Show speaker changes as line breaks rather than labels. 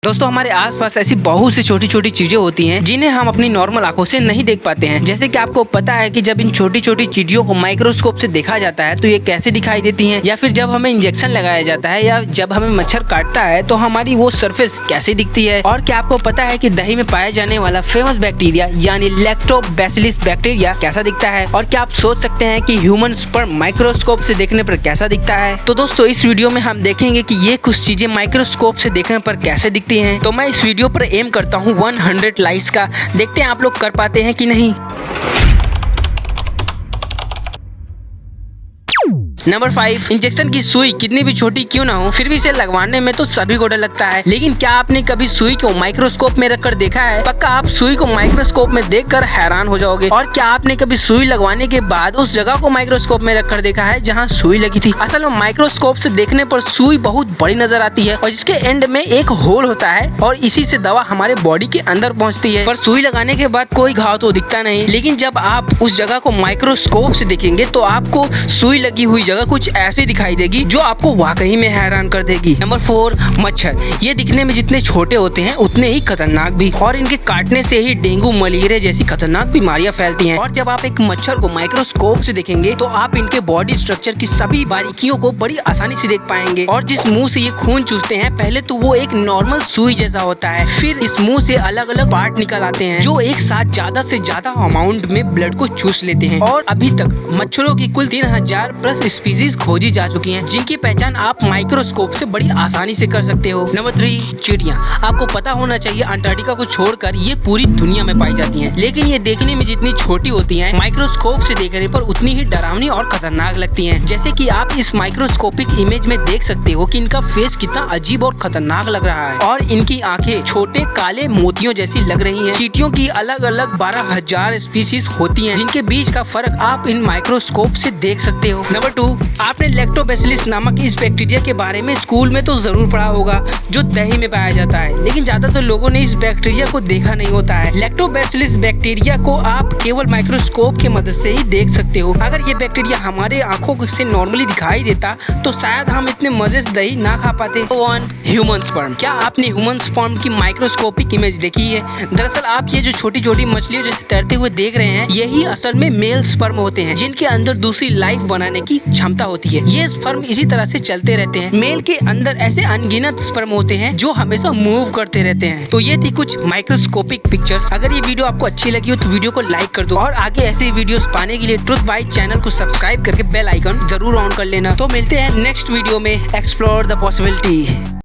दोस्तों हमारे आसपास ऐसी बहुत सी छोटी छोटी चीजें होती हैं जिन्हें हम अपनी नॉर्मल आंखों से नहीं देख पाते हैं। जैसे कि आपको पता है कि जब इन छोटी छोटी चीजों को माइक्रोस्कोप से देखा जाता है तो ये कैसे दिखाई देती हैं, या फिर जब हमें इंजेक्शन लगाया जाता है या जब हमें मच्छर काटता है तो हमारी वो सरफेस कैसे दिखती है। और क्या आपको पता है कि दही में पाया जाने वाला फेमस बैक्टीरिया यानी लैक्टोबैसिलस बैक्टीरिया कैसा दिखता है। और क्या आप सोच सकते हैं कि ह्यूमन स्पर्म माइक्रोस्कोप से देखने पर कैसा दिखता है। तो दोस्तों इस वीडियो में हम देखेंगे कि ये कुछ चीजें माइक्रोस्कोप से देखने पर कैसे दिखती हैं। तो मैं इस वीडियो पर एम करता हूँ 100 लाइक्स का। देखते हैं आप लोग कर पाते हैं कि नहीं। नंबर 5, इंजेक्शन की सुई कितनी भी छोटी क्यों ना हो फिर भी इसे लगवाने में तो सभी को डर लगता है। लेकिन क्या आपने कभी सुई को माइक्रोस्कोप में रखकर देखा है? पक्का आप सुई को माइक्रोस्कोप में देखकर हैरान हो जाओगे। और क्या आपने कभी सुई लगवाने के बाद उस जगह को माइक्रोस्कोप में रखकर देखा है जहां सुई लगी थी? असल में माइक्रोस्कोप से देखने पर सुई बहुत बड़ी नजर आती है और जिसके एंड में एक होल होता है और इसी से दवा हमारे बॉडी के अंदर पहुँचती है। पर सुई लगाने के बाद कोई घाव तो दिखता नहीं, लेकिन जब आप उस जगह को माइक्रोस्कोप से देखेंगे तो आपको सुई लगी हुई जगह कुछ ऐसी दिखाई देगी जो आपको वाकई में हैरान कर देगी। नंबर 4, मच्छर। ये दिखने में जितने छोटे होते हैं उतने ही खतरनाक भी, और इनके काटने से ही डेंगू मलेरिया जैसी खतरनाक बीमारियां फैलती हैं। और जब आप एक मच्छर को माइक्रोस्कोप से देखेंगे तो आप इनके बॉडी स्ट्रक्चर की सभी बारीकियों को बड़ी आसानी से देख पाएंगे। और जिस मुंह से ये खून चूसते हैं पहले तो वो एक नॉर्मल सुई जैसा होता है, फिर इस मुंह से अलग अलग पार्ट निकल आते हैं जो एक साथ ज्यादा से ज्यादा अमाउंट में ब्लड को चूस लेते हैं। और अभी तक मच्छरों की कुल 3000 प्लस स्पीसीज खोजी जा चुकी हैं जिनकी पहचान आप माइक्रोस्कोप से बड़ी आसानी से कर सकते हो। नंबर 3, चिड़िया। आपको पता होना चाहिए अंटार्कटिका को छोड़कर ये पूरी दुनिया में पाई जाती हैं, लेकिन ये देखने में जितनी छोटी होती हैं माइक्रोस्कोप से देखने पर उतनी ही डरावनी और खतरनाक लगती हैं। जैसे कि आप इस माइक्रोस्कोपिक इमेज में देख सकते हो कि इनका फेस कितना अजीब और खतरनाक लग रहा है और इनकी आंखें छोटे काले मोतियों जैसी लग रही हैं। चींटियों की अलग अलग 12,000 स्पीसीज होती हैं जिनके बीच का फर्क आप इन माइक्रोस्कोप से देख सकते हो। नंबर 2, आपने लैक्टोबैसिलस नामक इस बैक्टीरिया के बारे में स्कूल में तो जरूर पढ़ा होगा जो दही में पाया जाता है, लेकिन ज्यादातर लोगों ने इस बैक्टीरिया को देखा नहीं होता है। लैक्टोबैसिलस बैक्टीरिया को आप केवल माइक्रोस्कोप की मदद से ही देख सकते हो। अगर ये बैक्टीरिया हमारे आंखों से नॉर्मली दिखाई देता तो शायद हम इतने मजे से दही ना खा पाते। 1, ह्यूमन स्पर्म। क्या आपने ह्यूमन स्पर्म की माइक्रोस्कोपिक इमेज देखी है? दरअसल आप ये जो छोटी छोटी मछलियों जैसे तैरते हुए देख रहे हैं यही असल में मेल स्पर्म होते हैं जिनके अंदर दूसरी लाइफ बनाने की क्षमता होती है। ये स्पर्म इसी तरह से चलते रहते हैं। मेल के अंदर ऐसे अनगिनत स्पर्म होते हैं जो हमेशा मूव करते रहते हैं। तो ये थी कुछ माइक्रोस्कोपिक पिक्चर्स। अगर ये वीडियो आपको अच्छी लगी हो तो वीडियो को लाइक कर दो और आगे ऐसे वीडियोस पाने के लिए ट्रुथ बाइट चैनल को सब्सक्राइब करके बेल आइकन जरूर ऑन कर लेना। तो मिलते हैं नेक्स्ट वीडियो में। Explore the possibility.